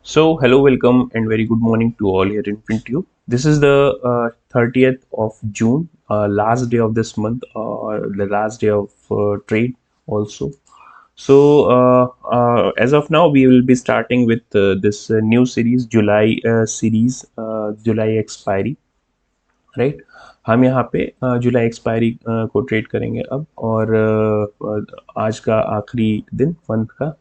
Hello, welcome, and very good morning to all here in Printube. This is the 30th of June, last day of this month, the last day of trade also. As of now, we will be starting with this new series, July series, July expiry, right. हम यहाँ पे जुलाई expiry को trade करेंगे अब, और आज का आखिरी दिन मंथ का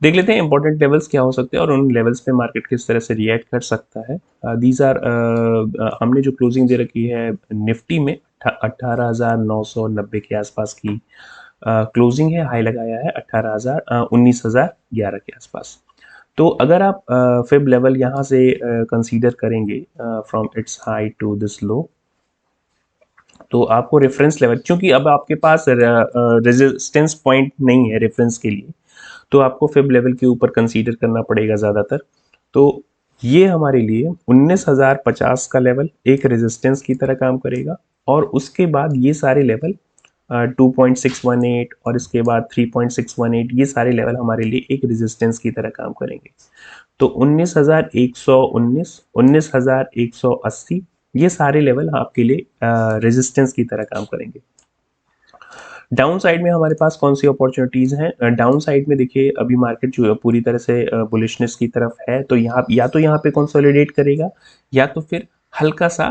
देख लेते हैं इंपॉर्टेंट लेवल्स क्या हो सकते हैं और उन लेवल्स पे मार्केट किस तरह से रिएक्ट कर सकता है। दीज आर हमने जो क्लोजिंग दे रखी है निफ्टी में 18,990 के आसपास की क्लोजिंग है। हाई लगाया है 19,011 के आसपास। तो अगर आप फिब लेवल यहाँ से कंसीडर करेंगे from its high to this low, तो आपको रेफरेंस लेवल, क्योंकि अब आपके पास रेजिस्टेंस पॉइंट नहीं है रेफरेंस के लिए, तो आपको फिब लेवल के ऊपर कंसीडर करना पड़ेगा ज़्यादातर। तो ये हमारे लिए 19,050 का लेवल एक रेजिस्टेंस की तरह काम करेगा, और उसके बाद ये सारे लेवल 2.618 और इसके बाद 3.618, ये सारे लेवल हमारे लिए एक रेजिस्टेंस की तरह काम करेंगे। तो 19,119, 19,180, ये सारे लेवल आपके लिए रेजिस्टेंस की तरह काम करेंगे। डाउन साइड में हमारे पास कौन सी अपॉर्चुनिटीज हैं? डाउन साइड में देखिए, अभी मार्केट जो पूरी तरह से बुलिशनेस की तरफ है, तो यहाँ पे कंसोलिडेट करेगा, या तो फिर हल्का सा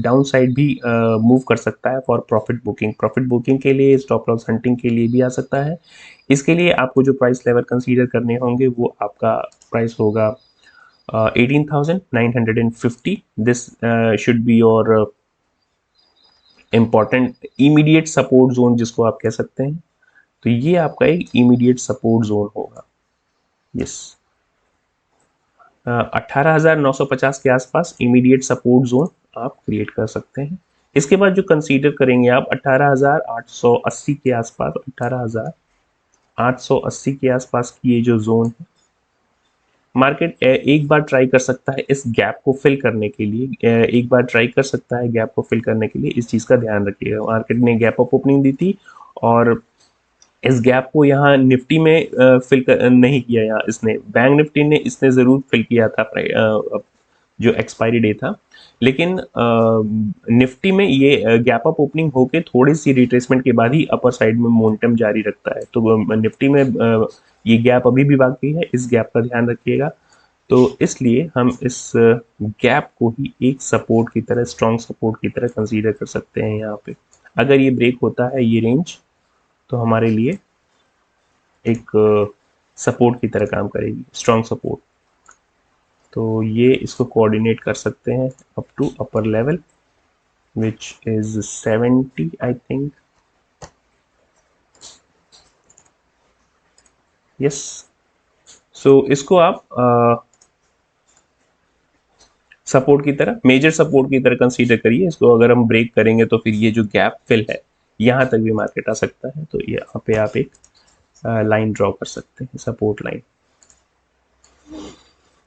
डाउन साइड भी मूव कर सकता है फॉर प्रॉफिट बुकिंग के लिए, स्टॉप लॉस हंटिंग के लिए भी आ सकता है। इसके लिए आपको जो प्राइस लेवल कंसीडर करने होंगे वो आपका प्राइस होगा 18,950। This should be your important immediate support zone, जिसको आप कह सकते हैं। तो ये आपका एक इमीडिएट सपोर्ट जोन होगा। यस, 18,950 के आसपास इमीडिएट सपोर्ट जोन आप क्रिएट कर सकते हैं। इसके बाद जो कंसीडर करेंगे आप 18,880 के आसपास, 18,880 के आसपास की ये जो जोन है, मार्केट एक बार ट्राई कर सकता है इस गैप को फिल करने के लिए, एक बार ट्राई कर सकता है गैप को फिल करने के लिए। इस चीज़ का ध्यान रखिएगा, मार्केट ने गैप अप ओपनिंग दी थी और इस गैप को यहाँ निफ्टी में फिल नहीं किया। यहाँ इसने बैंक निफ्टी ने इसने ज़रूर फिल किया था जो एक्सपायरी डे था, लेकिन निफ्टी में ये गैप अप ओपनिंग होके थोड़ी सी रिट्रेसमेंट के बाद ही अपर साइड में मोमेंटम जारी रखता है। तो निफ्टी में ये गैप अभी भी बाकी है, इस गैप का ध्यान रखिएगा। तो इसलिए हम इस गैप को ही एक सपोर्ट की तरह, स्ट्रॉन्ग सपोर्ट की तरह कंसीडर कर सकते हैं। यहाँ पे अगर ये ब्रेक होता है ये रेंज, तो हमारे लिए एक सपोर्ट की तरह काम करेगी, स्ट्रॉन्ग सपोर्ट। तो ये इसको कोऑर्डिनेट कर सकते हैं up to upper level which is 70 I think. Yes, so इसको आप सपोर्ट की तरह, मेजर सपोर्ट की तरह कंसीडर करिए इसको। अगर हम ब्रेक करेंगे तो फिर ये जो गैप फिल है यहाँ तक भी मार्केट आ सकता है। तो यहाँ पे आप एक लाइन ड्रॉ कर सकते हैं, सपोर्ट लाइन।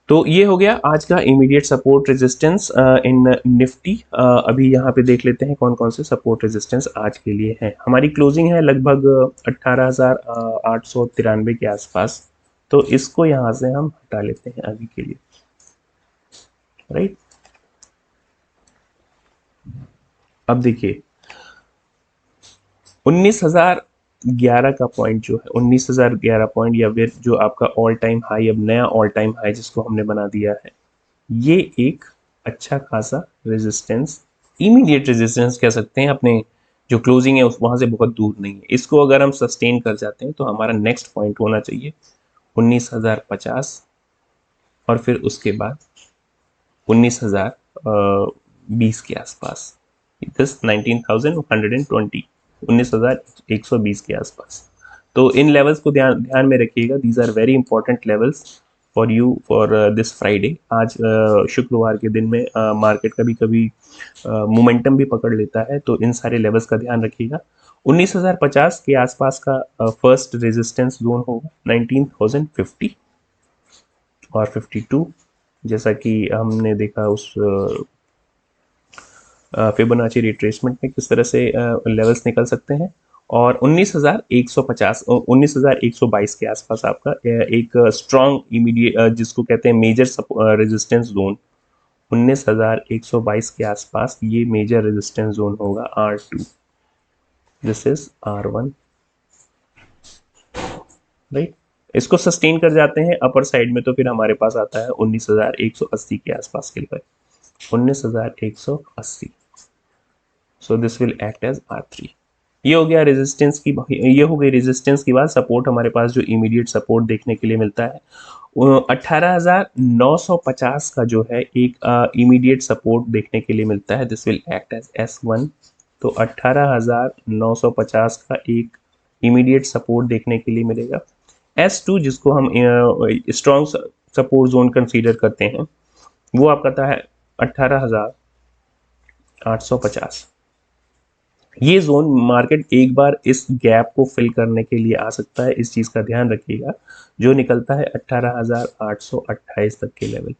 तो ये हो गया आज का immediate support resistance in Nifty. अभी यहाँ पे देख लेते हैं कौन कौन से सपोर्ट रेजिस्टेंस आज के लिए हैं। हमारी क्लोजिंग है लगभग 18,893 के आसपास, तो इसको यहाँ से हम हटा लेते हैं अभी के लिए, राइट। अब देखिए 19,011 का पॉइंट जो है, 19,011 पॉइंट, या फिर जो आपका ऑल टाइम हाई, अब नया ऑल टाइम हाई जिसको हमने बना दिया है, ये एक अच्छा खासा रेजिस्टेंस, इमीडिएट रेजिस्टेंस कह सकते हैं। अपने जो क्लोजिंग है उस वहां से बहुत दूर नहीं है। इसको अगर हम सस्टेन कर जाते हैं तो हमारा नेक्स्ट पॉइंट होना चाहिए 19,050, और फिर उसके बाद 19,020 के आसपास, 19,120, 19,120 के आसपास। तो इन लेवल्स को ध्यान में रखिएगा। These are very important levels for you for this Friday. आज शुक्रवार के दिन में मार्केट कभी कभी मोमेंटम भी पकड़ लेता है, तो इन सारे लेवल्स का ध्यान रखिएगा। 19,050 के आसपास का फर्स्ट रेजिस्टेंस जोन होगा 19,050 और 52, जैसा कि हमने देखा उस फिबोनाची रिट्रेसमेंट में किस तरह से लेवल्स निकल सकते हैं। और 19,150 19,122 के आसपास आपका एक स्ट्रॉन्ग इमीडिएट जिसको कहते हैं मेजर रेजिस्टेंस जोन 19,122 के आसपास ये मेजर रेजिस्टेंस जोन होगा R2, this is R1, right. इसको सस्टेन कर जाते हैं अपर साइड में तो फिर हमारे पास आता है 19,180 के आसपास के level, 19,180, so this will act as R3। ये हो गया रेजिस्टेंस की, ये हो गई रेजिस्टेंस की बात। सपोर्ट हमारे पास जो इमीडिएट सपोर्ट देखने के लिए मिलता है 18,950 का जो है एक इमीडिएट सपोर्ट देखने के लिए मिलता है, this will act as S1। तो 18,950 का एक इमीडिएट सपोर्ट देखने के लिए मिलेगा। S2 जिसको हम स्ट्रॉन्ग सपोर्ट जोन कंसीडर करते हैं वो आपका था है 18,850। ये जोन मार्केट एक बार इस गैप को फिल करने के लिए आ सकता है, इस चीज का ध्यान रखिएगा, जो निकलता है 18,828 तक के लेवल,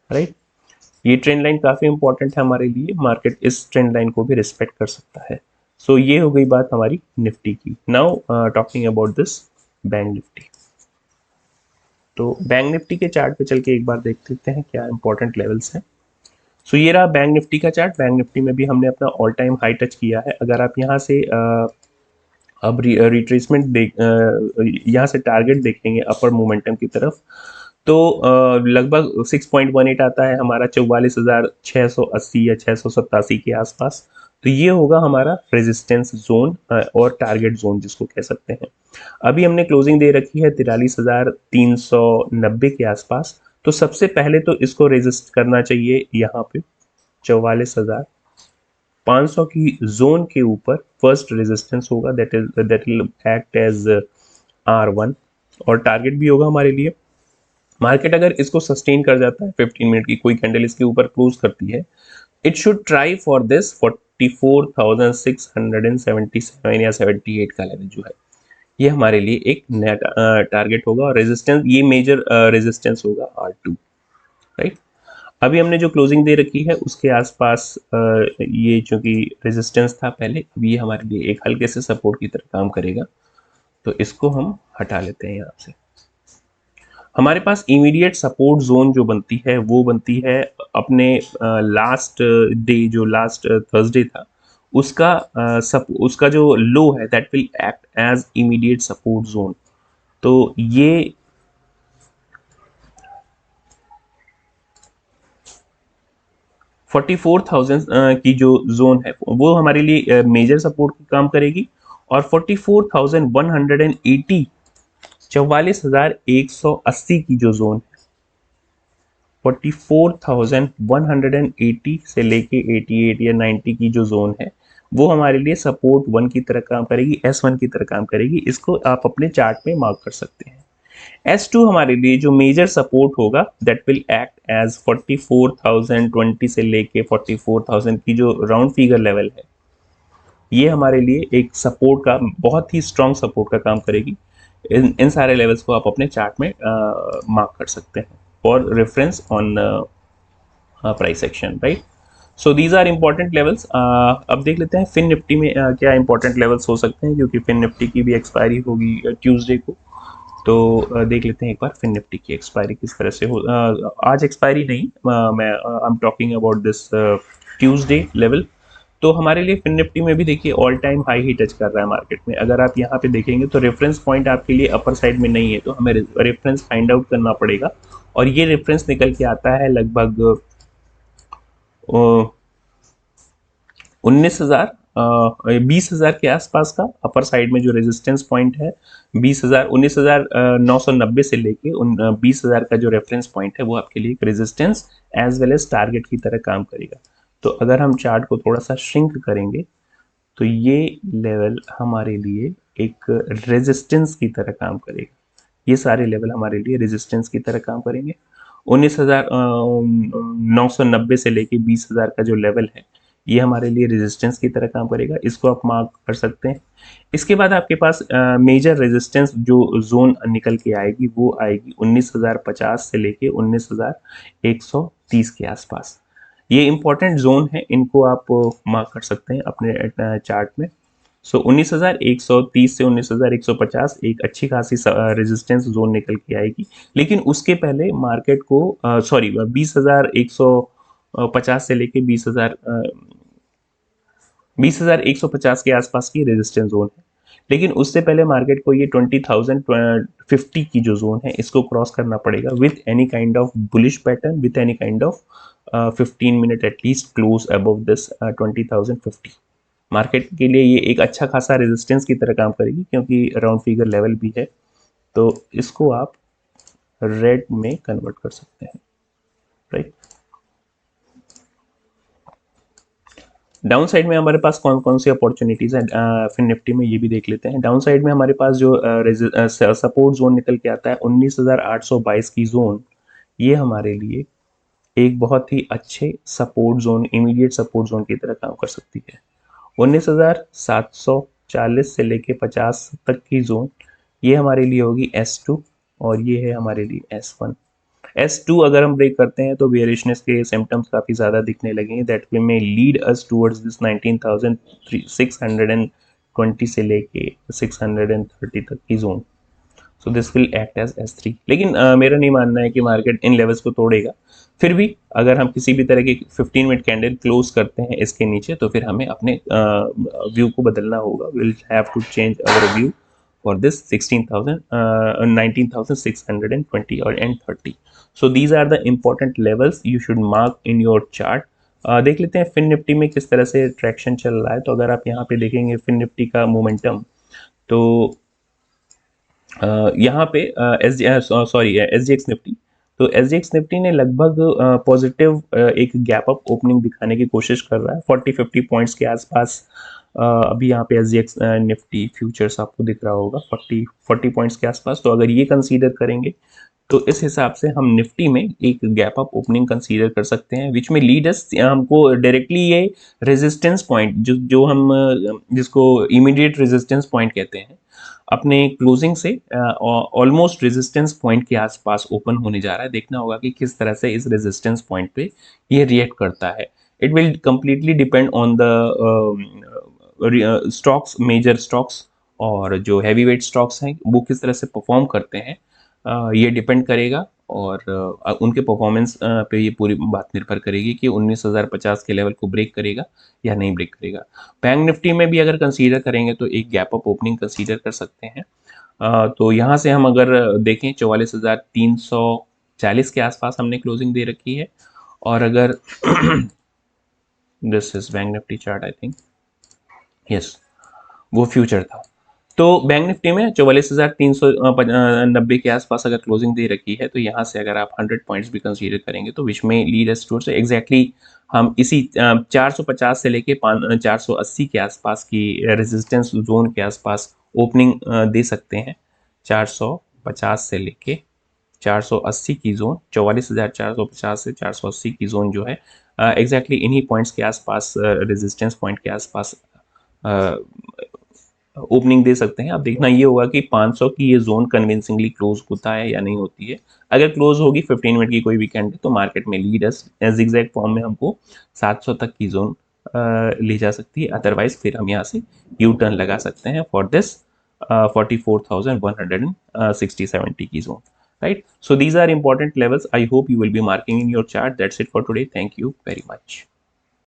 राइट। ये ट्रेंड लाइन काफी इंपॉर्टेंट है हमारे लिए, मार्केट इस ट्रेंड लाइन को भी रिस्पेक्ट कर सकता है। सो ये हो गई बात हमारी निफ्टी की। Now talking about this bank Nifty. तो बैंक निफ्टी के चार्ट पे चल के एक बार देख लेते हैं क्या इंपॉर्टेंट लेवल्स हैं। सो ये रहा बैंक निफ्टी का चार्ट। बैंक निफ्टी में भी हमने अपना ऑल टाइम हाई टच किया है। अगर आप यहाँ से अब रिट्रेसमेंट देख यहाँ से टारगेट देखेंगे अपर मोमेंटम की तरफ, तो लगभग 6.18 आता है हमारा 44,680 या 687 के आसपास। तो ये होगा हमारा रेजिस्टेंस जोन और टारगेट जोन जिसको कह सकते हैं। अभी हमने क्लोजिंग दे रखी है 43,390 के आसपास। तो सबसे पहले तो इसको रेजिस्ट करना चाहिए यहाँ पे 44,500 की जोन के ऊपर फर्स्ट रेजिस्टेंस होगा, that will act as R1 और टारगेट भी होगा हमारे लिए। मार्केट अगर इसको सस्टेन कर जाता है 15 मिनट की कोई कैंडल इसके ऊपर क्लोज करती है, it should try for this 44,677 या 78 का लेवल जो है ये हमारे लिए एक नया टारगेट होगा और रेजिस्टेंस ये मेजर रेजिस्टेंस होगा R2, राइट। अभी हमने जो क्लोजिंग दे रखी है उसके आसपास ये चूंकि रेजिस्टेंस था पहले, अभी ये हमारे लिए एक हल्के से सपोर्ट की तरह काम करेगा, तो इसको हम हटा लेते हैं यहाँ से। हमारे पास इमीडिएट सपोर्ट जोन जो बनती है वो बनती है अपने लास्ट डे जो लास्ट थर्सडे था उसका उसका जो लो है that will act as immediate support zone. तो ये 44,000 की जो जोन है वो हमारे लिए मेजर सपोर्ट का काम करेगी और 44,180 44,180 की जो जोन है 44,180 से लेके 88 या 90 की जो जोन है वो हमारे लिए सपोर्ट 1 की तरह काम करेगी, S1 की तरह काम करेगी। इसको आप अपने चार्ट में मार्क कर सकते हैं। S2 हमारे लिए जो मेजर सपोर्ट होगा दैट विल एक्ट एज 44,020 से लेके 44,000 की जो राउंड फिगर लेवल है ये हमारे लिए एक सपोर्ट का बहुत ही स्ट्रॉन्ग सपोर्ट का काम करेगी। इन सारे लेवल्स को आप अपने चार्ट में मार्क कर सकते हैं for reference on price action, right. So these are important levels. अब देख लेते हैं फिन निफ्टी में क्या इंपॉर्टेंट लेवल्स हो सकते हैं, क्योंकि फिन निफ्टी की भी एक्सपायरी होगी ट्यूसडे को। तो देख लेते हैं एक बार फिन निफ्टी की एक्सपायरी किस तरह से हो। आज एक्सपायरी नहीं, मैं I am talking about this Tuesday level. तो हमारे लिए फिन निफ्टी में भी देखिए ऑल टाइम हाई ही टच कर रहा है मार्केट में। अगर आप यहाँ पे देखेंगे तो रेफरेंस पॉइंट आपके लिए अपर साइड में नहीं है, तो हमें रेफरेंस फाइंड आउट करना पड़ेगा और ये रेफरेंस निकल के आता है लगभग 20,000 के आसपास का। अपर साइड में जो रेजिस्टेंस पॉइंट है 19,990 से लेके 20,000 का जो रेफरेंस पॉइंट है वो आपके लिए एक resistance as well as target की तरह काम करेगा। तो अगर हम चार्ट को थोड़ा सा श्रिंक करेंगे तो ये लेवल हमारे लिए एक रेजिस्टेंस की तरह काम करेगा। ये सारे लेवल हमारे लिए रेजिस्टेंस की तरह काम करेंगे। 19,990 से लेके 20,000 का जो लेवल है ये हमारे लिए रेजिस्टेंस की तरह काम करेगा, इसको आप मार्क कर सकते हैं। इसके बाद आपके पास मेजर रेजिस्टेंस जो जोन निकल के आएगी वो आएगी 19,050 से लेके 19,130 के आसपास। ये इंपॉर्टेंट जोन है, इनको आप मार्क कर सकते हैं अपने चार्ट में। सो 19,130 से 19,150 एक अच्छी खासी रेजिस्टेंस जोन निकल के आएगी, लेकिन उसके पहले मार्केट को सॉरी 20,150 से लेके 20,150 के आसपास की रेजिस्टेंस जोन है, लेकिन उससे पहले मार्केट को ये 20,050 की जो जोन है इसको क्रॉस करना पड़ेगा with any kind of bullish pattern, with any kind of 15 minute at least close above this 20,050। Market के लिए ये एक अच्छा खासा रेजिस्टेंस की तरह काम करेगी क्योंकि राउंड फिगर लेवल भी है, तो इसको आप रेड में कन्वर्ट कर सकते हैं, राइट। डाउन साइड में हमारे पास कौन कौन सी अपॉर्चुनिटीज हैं फिर निफ्टी में, ये भी देख लेते हैं। डाउन साइड में हमारे पास जो सपोर्ट जोन निकल के आता है 19,822 की जोन, ये हमारे लिए एक बहुत ही अच्छे support zone, immediate support zone की तरह काम कर सकती है। 19,740 से लेके 50 तक की जोन, ये हमारे लिए होगी S2 और ये है हमारे लिए S1। S2 अगर हम ब्रेक करते हैं तो बेयरिशनेस के सिम्टम्स काफ़ी ज़्यादा दिखने लगेंगे, that way may lead us towards this 19,620 से लेके 630 तक की zone. So this will act as S3, लेकिन मेरा नहीं मानना है कि मार्केट इन लेवल्स को तोड़ेगा। फिर भी अगर हम किसी भी तरह की 15 मिनट कैंडल क्लोज करते हैं इसके नीचे तो फिर हमें अपने व्यू को बदलना होगा, will have to change our view for this 19,620 or and 30. So these are the important levels you should mark in your chart. देख लेते हैं फिन निफ्टी में किस तरह से ट्रैक्शन चल रहा है। तो अगर आप यहाँ पे देखेंगे फिन निफ्टी का मोमेंटम, तो यहाँ पे SGX निफ्टी, तो SGX निफ्टी ने लगभग पॉजिटिव एक गैप अप ओपनिंग दिखाने की कोशिश कर रहा है 40-50 पॉइंट्स के आसपास। अभी यहाँ पे SGX निफ्टी फ्यूचर्स आपको दिख रहा होगा 40 पॉइंट्स के आसपास। तो अगर ये कंसीडर करेंगे तो इस हिसाब से हम निफ्टी में एक गैप अप ओपनिंग कंसीडर कर सकते हैं, विच में लीड अस हमको डायरेक्टली ये रेजिस्टेंस पॉइंट जो हम जिसको इमीडिएट रेजिस्टेंस पॉइंट कहते हैं, अपने क्लोजिंग से ऑलमोस्ट रेजिस्टेंस पॉइंट के आसपास ओपन होने जा रहा है। देखना होगा कि किस तरह से इस रेजिस्टेंस पॉइंट पे ये रिएक्ट करता है। It will completely depend on the stocks, major stocks और जो हैवी वेट स्टॉक्स हैं वो किस तरह से परफॉर्म करते हैं, ये डिपेंड करेगा। और उनके परफॉर्मेंस पे ये पूरी बात निर्भर करेगी कि 19,050 के लेवल को ब्रेक करेगा या नहीं ब्रेक करेगा। बैंक निफ्टी में भी अगर कंसीडर करेंगे तो एक गैप अप ओपनिंग कंसीडर कर सकते हैं। तो यहाँ से हम अगर देखें 44,340 के आसपास हमने क्लोजिंग दे रखी है। और अगर this is bank Nifty chart, I think yes, वो फ्यूचर था। तो बैंक निफ्टी में 44,390 के आसपास अगर क्लोजिंग दे रखी है, तो यहाँ से अगर आप 100 पॉइंट्स भी कंसीडर करेंगे तो विच में लीड अस टुवर्ड्स एग्जैक्टली हम इसी 450 से लेके 480 के आसपास की रेजिस्टेंस जोन के आसपास ओपनिंग दे सकते हैं। 450 से लेके 480 की जोन, 44,450 से 480 की जोन जो है एग्जैक्टली इन्हीं पॉइंट्स के आसपास, रेजिस्टेंस पॉइंट के आसपास ओपनिंग दे सकते हैं। अब देखना ये होगा कि 500 की ये जोन कन्विंसिंगली क्लोज होता है या नहीं होती है। अगर क्लोज होगी 15 मिनट की कोई वीकेंड तो मार्केट में लीड एग्जैक्ट फॉर्म में हमको 700 तक की जोन ले जा सकती है। अदरवाइज फिर हम यहाँ से यू टर्न लगा सकते हैं फॉर दिस 44,160-70 की zone, right? So these are important levels. I hope you will be marking in your chart. That's it for today. Thank you very much.